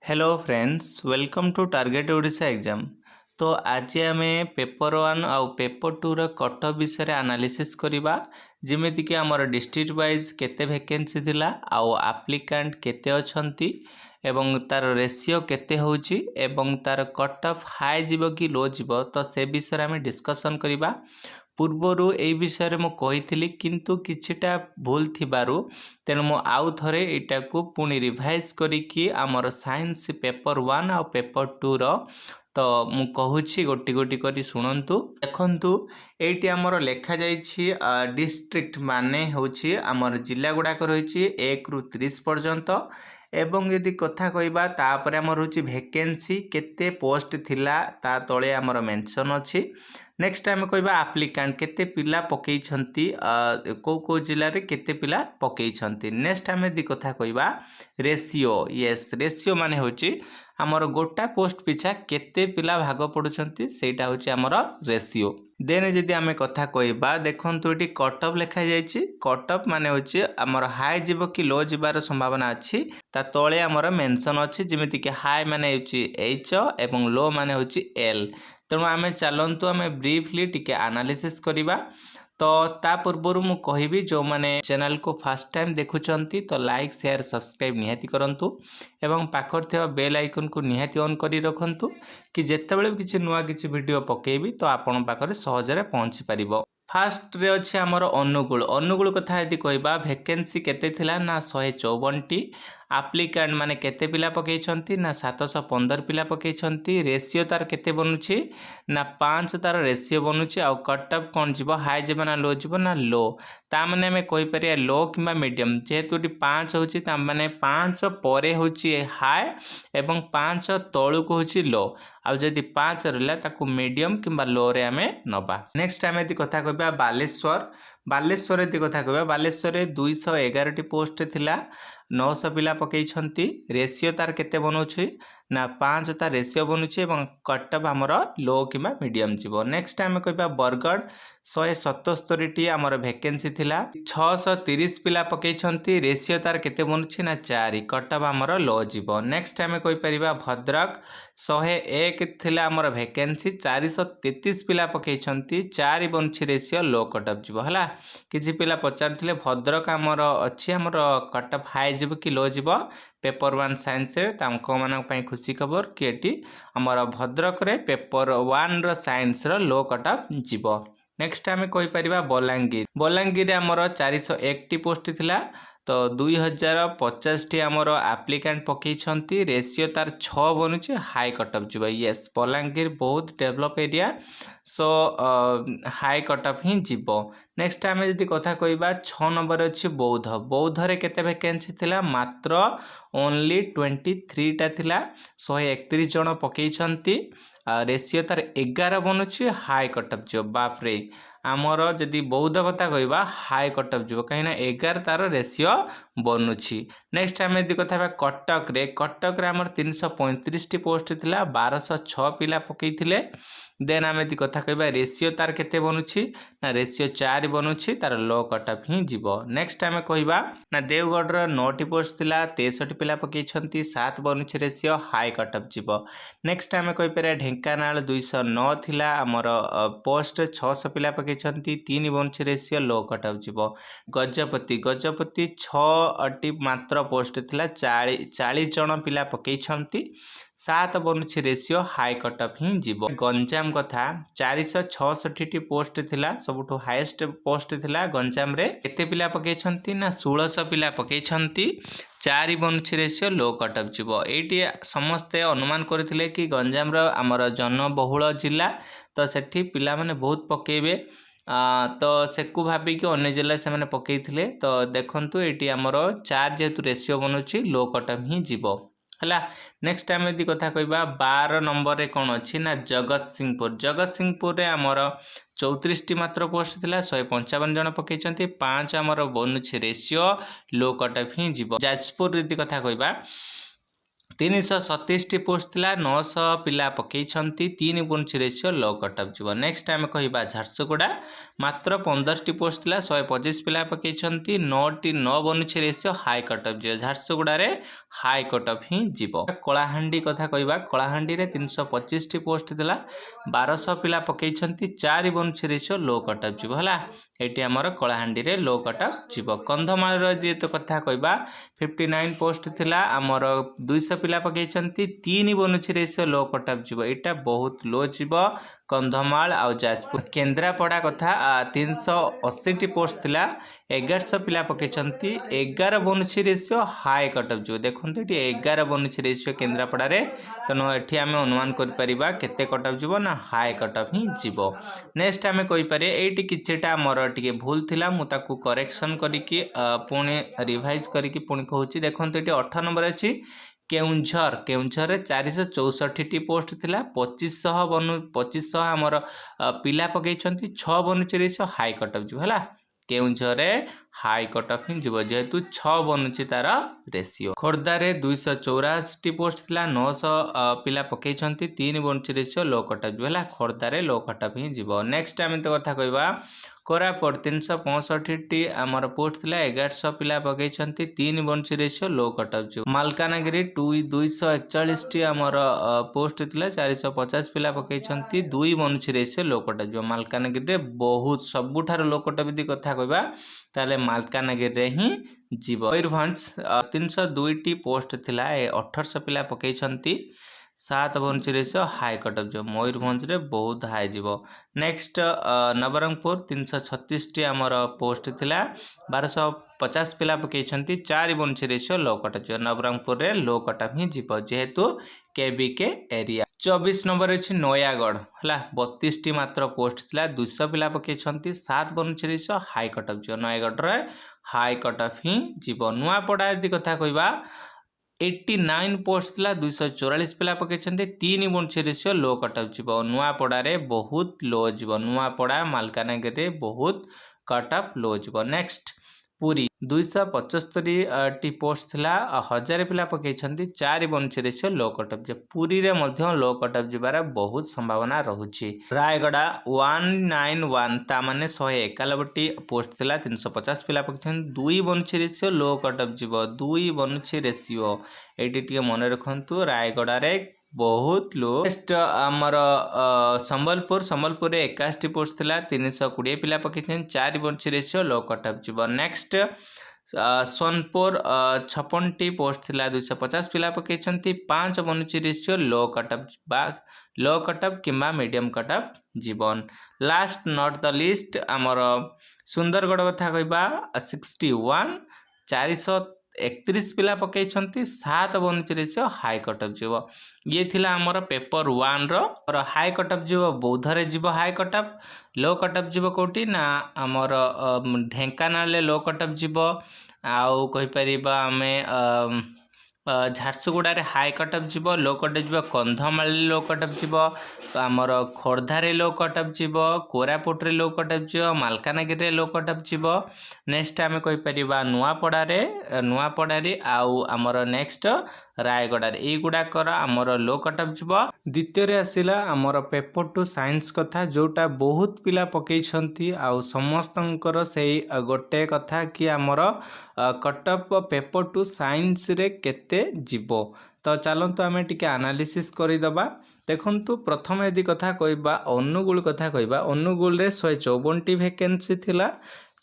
Hello friends welcome to target Odisha exam. तो आज आम पेपर 1 आउ पेपर 2 रो कट ऑफ विषय एनालिसिस करबा जेमिति कि हमर डिस्ट्रिक्ट वाइज केते वैकेंसी थिला आउ एप्लिकेंट केते अछंती एवं तार रेशियो केते होउची एवं तार कट ऑफ हाई जीवो कि लो जीवो तो से विषय आम डिस्कशन करबा। पूर्वरु ए विषय में कही किंतु किछिटा भूल थिबारु तेणु मु आउ थरे एटा को पुणी रिवाइज करिकी आमर साइंस पेपर 1 आ पेपर 2 रो तो मु कहूची गोटी गोटी करी सुनंतु देखंतु एटी आमर लेखा जाइछि डिस्ट्रिक्ट माने होछि आमर जिल्ला गुडा को रहिछि 1 रु 30 पर्यंत एवं यदि कथा कहबा तापर आमर होछि वैकेंसी केते पोस्ट थिला ता तळे आमर मेंशन अछि। नेक्स्ट टाइम कहबा एप्लिकेंट केते पिला पकई छंती को जिल्ला रे केते पिला पकई छंती। नेक्स्ट टाइम यदि कथा कहबा रेशियो यस रेशियो माने होछि आमर गोटा पोस्ट पिछा केते पिला भाग पडुछंती सेटा होछि आमर रेशियो। देन जदि आमे कथा कहबा देखंतु एटी कट ऑफ लेखा जायछि कट ऑफ माने होछि आमर हाई जीवो कि लो जीवार संभावना अछि ता तळे आमर मेंशन अछि जेमिति कि हाई माने होछि एच एवं लो माने होछि एल। तेणु आमे चलंतु आमे ब्रीफली टिके एनालिसिस करिबा। तो ता पूर्व मु कहबी जो माने चैनल को फर्स्ट टाइम देखुचंती तो लाइक शेयर सब्सक्राइब निहाती करंतु एवं पाखर थे बेल आइकन को निहाती ऑन करी रखंतु कि जेतेबेले किछि नुवा किछि वीडियो पकेबी तो आपन पाखरे सहजरे पहुंची परिबो। फास्ट रे अछि हमर अनुगुण अनुगुण कथा यदि कहबा वैकेंसी केते थिला ना 154 टी एप्लिकेंट माने केते पिला पकई छंती ना 715 पिला पकई छंती। रेशियो तार केते बनुची ना 5 तार रेशियो बनुची आ कट ऑफ कोन जीवो हाई जीवो ना लो जीवो ना लो ता माने हमें कहि परिया लो किबा मीडियम जेहेतु 5 होची ता माने 5 परे होची हाई एवं 5 तळु को होची लो आ जदि 5 रहला ताकू मीडियम किबा लो रे हमें नबा। नेक्स्ट टाइम यदि कथा कहबा बालेश्वर यदि कथा कहबा बालेश्वर रे 211 टी पोस्ट थिला 900 पिला पकई छंती। रेशियो तार केते बनउछि ना 5 तार रेशियो बनुछि एवं कट ऑफ हमर लो किबा मीडियम जीवो। नेक्स्ट टाइम कहबा बरगढ़ 177 टी हमर वैकेंसी थिला 630 पिला पकई छंती। रेशियो तार केते बनुछि ना 4 कट ऑफ हमर लो जीवो। नेक्स्ट टाइम कहि परिबा भद्रक 101 थिला हमर वैकेंसी 433 पिला पकई छंती 4 बनुछि रेशियो लो कट ऑफ जीवो हला। किछि पिला पचारथिले भद्रक हमर अछि हमर कट ऑफ हाई जीवो कि लो जीवो पेपर 1 साइंस रे तांको मानक पई खुशी खबर कि एटी हमर भद्रक रे पेपर 1 रो साइंस रो लो कट ऑफ जीवो। नेक्स्ट टाइम कहि परिबा बलांगीर रे हमर 401 टी पोस्ट थिला तो 2050 टी हमर एप्लिकेंट पकई छंती। रेशियो तार 6 बनुछि हाई कट ऑफ जीवो। यस बलांगीर बहुत develop area so high cut off ही जीवो। नेक्स्ट टाइम यदि कथा कहबा 6 नंबर अछि बौद्ध रे केते वैकेंसी थिला मात्र ओनली 23 टा थिला 131 जण पकई छंती। रेशियो तार 11 बनुछि हाई कट ऑफ जीवो। बाप रे आमर जदि बौद्ध कथा कहबा हाई कट ऑफ जीवो कहीं ना 11 तार रेशियो बनुछि। नेक्स्ट टाइम यदि कथा कटक रे हमर 335 टी पोस्ट थिला 1206 पिला पकई थिले। देन आम यदि कथा कहबा रेशियो तार केते बनुछि ना रेशियो 4 बनुछि तार लो कट ऑफ ही जीवो। नेक्स्ट टाइम कहबा ना देवगढ़ रो 9 टी पोस्ट थिला 63 पिला पकई छंती 7 बनुछि रेशियो हाई कट ऑफ जीवो। नेक्स्ट टाइम कहि परिया ढेंकानाल 209 थिला हमर पोस्ट 600 पिला पकई छंती 3 बनुछि रेशियो लो कट ऑफ जीवो। गजपति 6 टी मात्र पोस्ट थिला 40 जण पिला पकई छंती 7 बनुछि रेशियो हाई कट ऑफ ही जीवो। गंजाम कथा 466 टी पोस्ट थिला सबुठो हाईएस्ट पोस्ट थिला गंजाम रे केते पिला पकई छंती ना 1600 पिला पकई छंती 4 बनुछि रेशियो लो कट ऑफ जीवो। एटी समस्त अनुमान करथिले कि गंजाम रो हमर जनबहुल जिला तो सेठी पिला माने बहुत पकेबे तो सेकु भाबी कि अन्य जिला से माने पकई थिले तो देखंतु एटी हमर 4 जेतु रेशियो बनुछि लो कट ऑफ ही जीवो हला। नेक्स्ट टाइम यदि कथा कहबा 12 नंबर रे कोन अछि ना जगत सिंहपुर रे हमर 34 टी मात्र पोस्ट थिला 155 जण पकई छंती 5 हमर बनुछि रेशियो लो कट ऑफ ही जीवो। जाजपुर यदि कथा कहबा 337 पोस्ट थिला 900 पिला पकईछंती 3 गुणुची रेशियो लो कटअप जीव। नेक्स्ट आम कहवा झारसुगुड़ा मात्र 15 पोस्ट थिला 125 पिला पकईछंती 9 बनुची रेशियो हाई कटअप जीव। झारसुगुड़ा रे हाई कटअप ही जीव। कलाहांडी कथा कहवा कलाहांडी रे 325 पोस्ट थिला 1200 पिला पकईछंती 4 बनुची रेशियो लो कटअप जीव हला। एटी आमर कलाहांडी रे लो कटअप जीव। कंधमाल रो जे तो कथा कहवा 59 पोस्ट थिला आमर 200 पिला पकईछंती 3 बनुची रेशियो लो कटअप जीव। एटा बहुत लो जीव कंधमाल आउ जाजपुर। केन्द्रापड़ा कथा 380 पोस्ट थिला 1100 पिला पकईछंती 11 बनुची रेशियो हाई कटअप जीव। देखंतु एटी 11 बनुची रेशियो केन्द्रापड़ा रे तनो एठी आमे अनुमान करि परिबा केते कटअप जीव ना हाई कटअप ही जीव। नेक्स्ट आमे कहि पारे एटी किछटा मोर टिके भूल थिला मु ताकू करेक्शन करिकि पुणी रिवाइज करिकि पुणी कहूची। देखंतु एटी 8 नंबर अछि केउंझर। केउंझर रे 464 पोस्ट थिला 2500 आमर पिला पकईछंती 6 बनुची रेशियो हाई कटअप जीव हला। केउंझर रे हाई कटअप ही जीव जेहेतु 6 बनुची तार रेशियो। खोर्धा रे 284 पोस्ट थिला 900 पिला पकईछंती 3 बनुची रेशियो लो कटअप जीव हला। खोर्धा रे लो कटअप ही जीव। नेक्स्ट आमे तो कथा कहबा कोरापुट 365 आमर पोस्ट थिला 1100 पिला पकईछंती 3 बनुची रेशियो लो कटअप जीव। मालकानगिरी 241 आमर पोस्ट थिला 450 पिला पकईछंती 2 बनुची रेशियो लो कटअप जीव। मालकानगिरी रे बहुत सबुठार लो कटअप दी कथा कहबा ताले मालकानगिरी रे ही जीव। मयूरभंज 302 पोस्ट थिला 1800 पिला पकईछंती 7 बनुची रेशियो हाई कटअप जीव। मयूरभंज रे बहुत हाई जीव। नेक्स्ट नवरंगपुर 336 आमर पोस्ट थिला 1250 पिला पकईछंती 4 बनुची रेशियो लो कटअप जीव। नवरंगपुर रे लो कटअप ही जीव जेहेतु केबीके एरिया। 24 नंबर अछि नयागढ़ हला 32 मात्र पोस्ट थिला 200 पिला पकईछंती 7 बनुची रेशियो हाई कटअप जीव। नयागढ़ रे हाई कटअप ही जीव। नुआपड़ा यदि कथा कहबा 89 पोस्ट थिला 244 पिला पकईछंती 3 बनुची रेशियो लो कटअप जीव। नुआपड़ा रे बहुत लो जीव। नुआपड़ा मालकानगिरी रे बहुत कटअप लो जीव। नेक्स्ट पुरी 275 टी पोस्ट थिला 1000 पिला पकईछंती 4 बनुची रेशियो लो कटअप जीव। पुरी रे मध्य लो कटअप जीवार बहुत संभावना रहुची। रायगड़ा 191 ता माने 191 पोस्ट थिला 350 पिला पकईछंती 2 बनुची रेशियो लो कटअप जीव। 2 बनुची रेशियो एटी टिके मने रखंतु रायगड़ा रे बहुत लो। नेक्स्ट आमर संबलपुर रे 81 पोस्ट थिला 320 पिला पकईछंती 4 बनुची रेशियो लो कटअप जीव। नेक्स्ट सोनपुर 56 पोस्ट थिला 250 पिला पकईछंती 5 बनुची रेशियो लो कटअप बा लो कटअप किंबा मीडियम कटअप जीवन। लास्ट नॉट द लिस्ट आमर सुंदरगढ़ कथा कहबा 61 431 पिला पकईछंती 7 बनुची रेशियो हाई कटअप जीव। ये थिला आमर पेपर 1 रो हाई कटअप जीव बौद्ध रे जीव हाई कटअप। लो कटअप जीव कोटी ना आमर ढेंकानाल लो कटअप जीव आउ कहि परिबा आमे झारसुगुड़ा रे हाई कटअप जीव। लो कटअप जीव कंधमाल लो कटअप जीव। आमर खोर्धा रे लो कटअप जीव। कोरापुट रे लो कटअप जीव। मालकानगिरी रे लो कटअप जीव। नेक्स्ट आमे कहि परिबा नुआपड़ा रे आउ आमर नेक्स्ट रायगड़ा रे ए गुडा कर आमर लो कटअप जीव। द्वितीय रे आसिला आमर पेपर 2 साइंस कथा जोटा बहुत पिला पकईछंती आउ समस्तंकर सेही गोटे कथा कि आमर कटअप पेपर 2 साइंस रे केते जीव। तो चलंतु आमे टिके एनालिसिस करि दबा। देखंतु प्रथम यदि कथा कहबा अनुगुल कथा कहबा अनुगुल रे 154 टी वैकेंसी थिला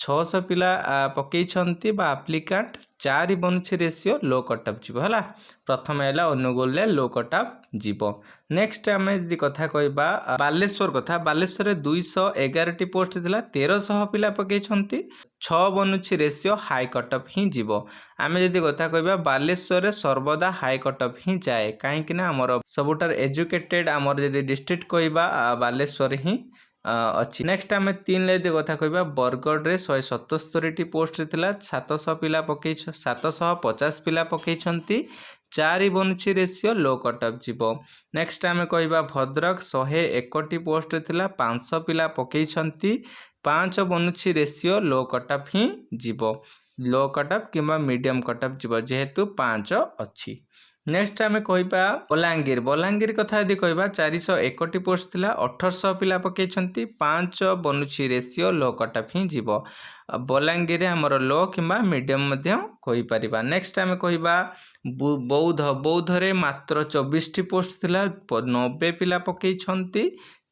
600 पिला पकईछंती बा एप्लिकेंट 4 बनुची रेशियो लो कटअप जीव हला। प्रथम हैला अनुगुल रे लो कटअप जीव। नेक्स्ट आमे यदि कथा कहबा बालेश्वर कथा बालेश्वर रे 211 टी पोस्ट थिला 1300 पिला पकईछंती 6 बनुची रेशियो हाई कटअप ही जीव। आमे यदि कथा कहबा बालेश्वर रे सर्वदा हाई कटअप ही जाए काहे कि ना हमर सबुटार एजुकेटेड हमर यदि डिस्ट्रिक्ट कहबा बालेश्वर ही अच्छी। नेक्स्ट आमे 3 ले यदि कथा कहबा बरगढ़ रे 177 टी पोस्ट थिला 700 पिला पकई 750 पिला पकईछंती 4 बनुची रेशियो लो कटअप जीव। नेक्स्ट आमे कहबा भद्रक 101 टी पोस्ट थिला 500 पिला पकईछंती 5 बनुची रेशियो लो कटअप ही जीव। लो कटअप किंबा मीडियम कटअप जीव जेहेतु 5 अच्छी। नेक्स्ट आम कहवा बलांगीर बलांगीर कथा यदि कहवा 401 पोस्ट थिला 1800 पिला पकई 5 बनूची रेसीओ लो कट ऑफ ही जीव बलांगीर आमर लो किंबा मीडियम मध्य कहि परिबा। नेक्स्ट आम कहवा बौद्ध बौद्धरे मात्र 24 पोस्ट थिला 90 पिला पकई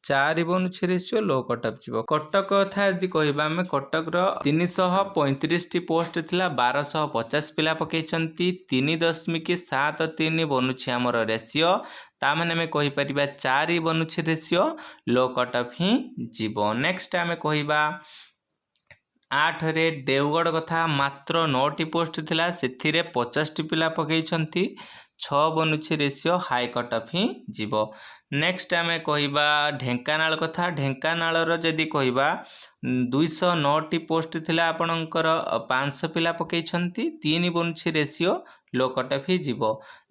4 बनूची रेसीओ लो कट ऑफ जीव। कटक कथा यदि कहवा आम कटक 335 पोस्ट थिला 1250 पिला पकई 3.73 बनूची आमर रेसीओ ताମାନେ ଆମେ କହିପାରିବା 4 बनूची रेसीओ लो कट ऑफ ही जीव। नेक्स्ट आम कहवा 8 रे देवगढ़ कथा मात्र 9 पोस्ट थिला सेथिरे 50 पिला पकई 6 बनूची रेसीओ हाई कट ऑफ ही जीव। नेक्स्ट आम कहवा ढेंकानाल कथा ढेंकानाल जदि कहवा 209 पोस्ट थिला आपणकर 500 पिला पकई 3 बनूची रेसीओ लो कट ऑफ ही जीव।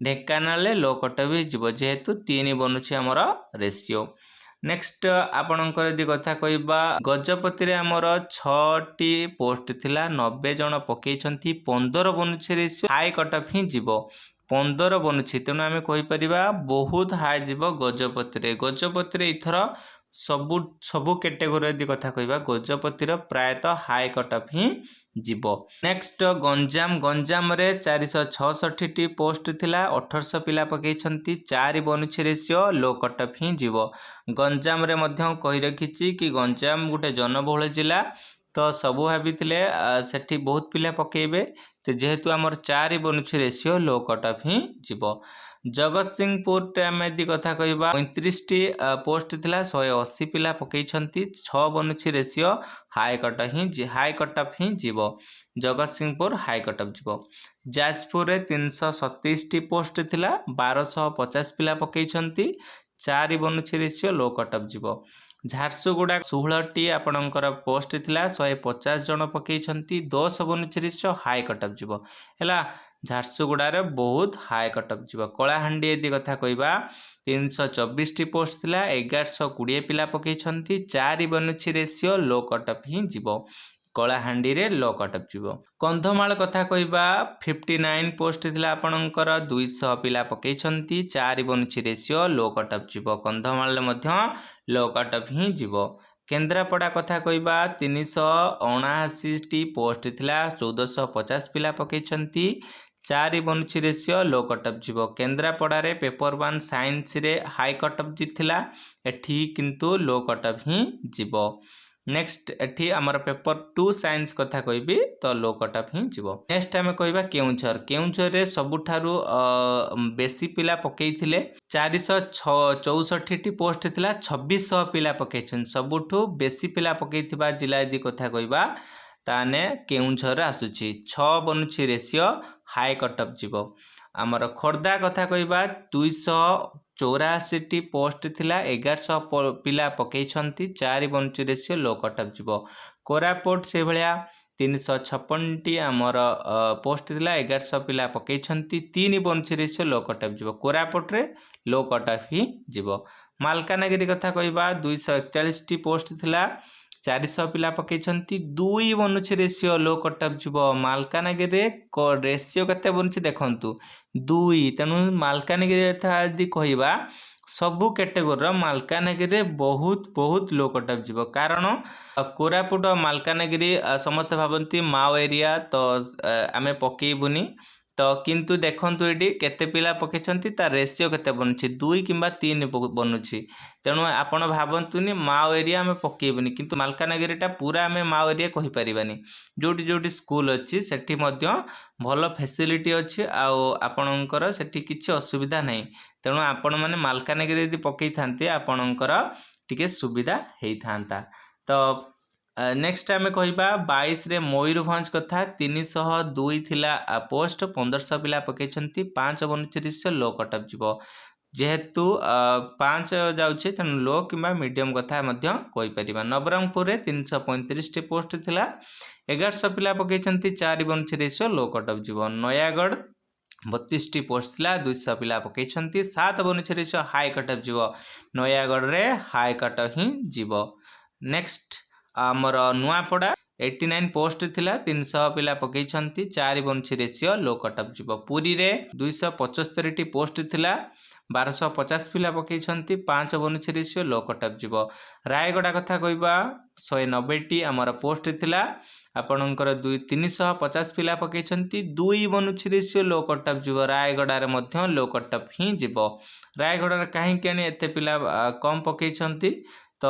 ढेंकानाल लो कट ऑफ ही जीव जेहेतु 3 बनूची आमर रेसीओ। नेक्स्ट आपणकर यदि कथा कहवा गजपति आमर 6टी पोस्ट थिला 90 जन पकई 15 बनूची रेसीओ हाई कट ऑफ ही जीव 15 बनूची तेणु आम कहीपर बहुत हाई जीव गजपति इथर सबू कैटेगोरी यदि कथा कहवा गजपतिर प्रायतः हाई कट ऑफ ही जीव। नेक्स्ट गंजाम रे 466 पोस्ट थिला 1800 पिला पकई 4 बनूची रेसीओ लो कट ऑफ ही जीव। गंजाम रे मध्य कही रखी कि गंजाम गोटे जनबहुल जिला तो सबू भाभी सेठी बहुत पिला पकेबे तो जेहेतु आमर 4 बनूची रेसीओ लो कट ऑफ ही जीव। जगत सिंहपुर आम यदि कथा कहवा 35टी पोस्ट थिला 180 पिला पकई 6 बनूची रेसीओ हाई कट ऑफ ही जीव जगत सिंहपुर हाई कट ऑफ जीव। जाजपुर 327टी पोस्ट थिला 1250 पिला पकई 4 बनूची रेसीओ लो कट ऑफ जीव। झारसुगुड़ा 16टी आपणकर पोस्ट थिला 150 जन पकई 10 बनूची रेसीओ हाई कट ऑफ जीव है झारसुगुड़ा बहुत हाई कट ऑफ जीव। कलाहांडी यदि कथा कहवा 324टी पोस्ट थिला 1120 पिला पकई 4 बनूची रेसीओ लो कट ऑफ ही जीव कलाहांडी रे लो कट ऑफ जीव। कंधमाल कथा कहवा 59 पोस्ट थिला आपणकर 200 पिला पकई 4 बनूची रेसीओ लो कट ऑफ जीव कंधमाल मध्य लो कट ऑफ ही जीव। केन्द्रापड़ा कथा कहवा 379टी पोस्ट थिला 1450 पिला पकई 4 बनूची रेसीओ लो कट ऑफ जीव। केन्द्रापड़ा रे पेपर 1 साइंस रे हाई कट ऑफ जीथिला एठी किंतु लो कट ऑफ ही जीव। नेक्स्ट एठी आमर पेपर 2 साइंस कथा कहबी तो लो कट ऑफ ही जीव। नेक्स्ट आम कहबा केउंझर रे सबुठारु बेसी पिला पकई थिले 464टी पोस्ट थिला 2600 पिला पकई सबुठु बेसी पिला पकई थिबा जिला यदि कथा कहबा ताने केउंझर आसुची 6 बनूची रेसीओ हाई कट ऑफ जीव। आमर खोर्धा कथा कहबा 284टी पोस्ट थिला 1100 पिला पकई 4 बनूची रेसीओ लो कट ऑफ जीव। कोरापुट से भलिया 356टी आमर पोस्ट थिला 1100 पिला पकई 3 बनूची रेसीओ लो कट ऑफ जीव कोरापुट रे लो कट ऑफ ही जीव। मालकानगिरी कथा कहबा 241टी पोस्ट थिला 400 पिला पकई 2 बनूची रेसीओ लो कट ऑफ जीव। मालकानगिरी रेसीओ केते बनूची देखंतु 2 तेणु मालकानगिरी यदि कहबा सबू कैटेगोरी मालकानगिरी बहुत लो कट ऑफ जीव कारण कोरापुट मालकानगिरी समस्त भावती माओ एरिया तो आमे पकेबुनी तो किंतु देखंतु एडी केते पिला पकेछंती ता रेशियो केते बनुछि 2 किंबा 3 बनुछि तेणु आपण भाबंतुनी माओ एरिया आमे पकेबुनी किंतु मालकानगिरीटा पूरा आमे माओ एरिया कहि परिबानी जोटी जोटी स्कूल अछि सेठी मध्य भलो फैसिलिटी अछि आ आपणकर सेठी किछि असुविधा नै तेणु आपण माने मालकानगिरी यदि पकई थांती आपणकर टिके सुविधा हेई थांता। तो नेक्स्ट आम कहबा 22 रे मयूरभंज कथा 302 थिला पोस्ट 1500 पिला पकेछंती 5 बनुछि लो कट ऑफ जीवो जेहेतु 5 जाउछि तेन लो किंबा मीडियम कथा मध्य कहि परिबा। नवरंगपुर रे 335 टी पोस्ट थिला 1100 पिला पकेछंती 4 बनुछि लो कट ऑफ जीवो। नयागढ़ 32 टी पोस्ट थिला 200 पिला पकेछंती 7 बनुछि हाई कट ऑफ जीवो नयागढ़ रे हाई कट ही जीवो। नेक्स्ट आमर नुआपड़ा 89 पोस्ट थिला 300 पिला पकईछंती 4 बनुछि रेशियो लो कट ऑफ जीवो। पुरी रे 275 टी पोस्ट थिला 1250 पिला पकईछंती 5 बनुछि रेशियो लो कट ऑफ जीवो। रायगड़ा कथा कहबा 190 टी हमर पोस्ट थिला आपणकर 350 पिला पकईछंती 2 बनुछि रेशियो लो कट ऑफ जीवो। रायगड़ा रे मध्य लो कट ऑफ ही जीवो। रायगड़ा रे काहे केनी एते पिला कम पकईछंती तो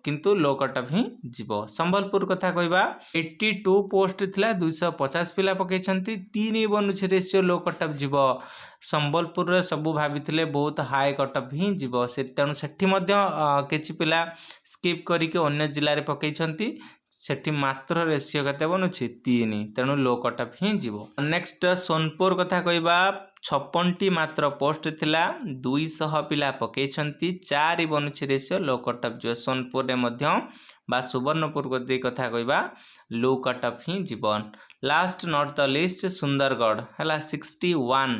किंतु लो कट ऑफ ही जीवो। संबलपुर कथा कहबा 82 पोस्ट थिला 250 पिला पकईछंती 3 बनुछि रेशियो लो कट ऑफ जीवो। संबलपुर रे सबु भाबिथिले बहुत हाई कट ऑफ ही जीवो से तेणु सेठी मध्य किछि पिला स्किप करिके अन्य जिल्ला रे पकईछंती सेठी मात्र रेशियो केते बनुछि 3 तेणु लो कट ऑफ ही जीवो। नेक्स्ट सोनपुर कथा कहबा 56 टी मात्र पोस्ट थिला 200 पिला पकईछंती 4 बनुछि रेशियो लो कट ऑफ जीवो। सोनपुर रे मध्य बा सुवर्णपुर गति कथा कहबा लो कट ऑफ ही जीवन। Last not the list Sundargarh हला 61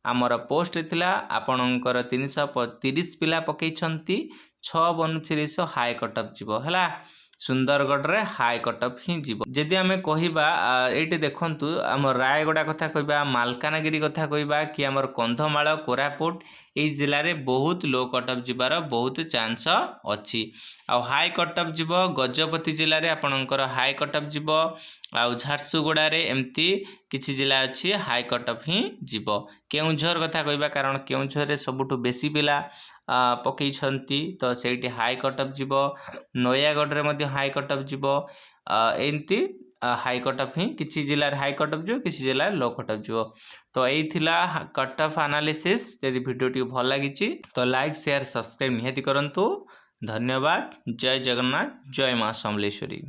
आमर पोस्ट थिला आपणकर 330 पिला पकईछंती 6 बनुछि रेशियो हाई कट ऑफ जीवो हला। सुंदरगढ़ रे हाई कट ऑफ ही जीवो। जदि आमे कहिबा एटी देखंतु हमर रायगड़ा कथा कहबा मालकानगिरी कथा कहबा कि हमर कंधमाल कोरापुट ए जिल्ला रे बहुत लो कट ऑफ जीवार बहुत चांस अछि। आ हाई कट ऑफ जीवो गजपति जिल्ला रे आपणकर हाई कट ऑफ जीवो। आ झारसुगुड़ा रे एमती किछि जिल्ला अछि हाई कट ऑफ ही जीवो। केउंझर कथा कहबा कारण केउंझर रे सबुठु बेसी पिला पकईछंती तो सेठी हाई कट ऑफ जीवो। नयागढ़ रे मध्य हाई कट ऑफ जीवो। एमती हाई कट ऑफ ही किछि जिल्ला रे हाई कट ऑफ जीवो किछि जिल्ला रे लो कट ऑफ जीवो। तो एई थिला कट ऑफ एनालिसिस। यदि वीडियो टी भल लागिछि तो लाइक शेयर सब्सक्राइब निहाती करंतु। धन्यवाद। जय जगन्नाथ जय मां समलेश्वरी।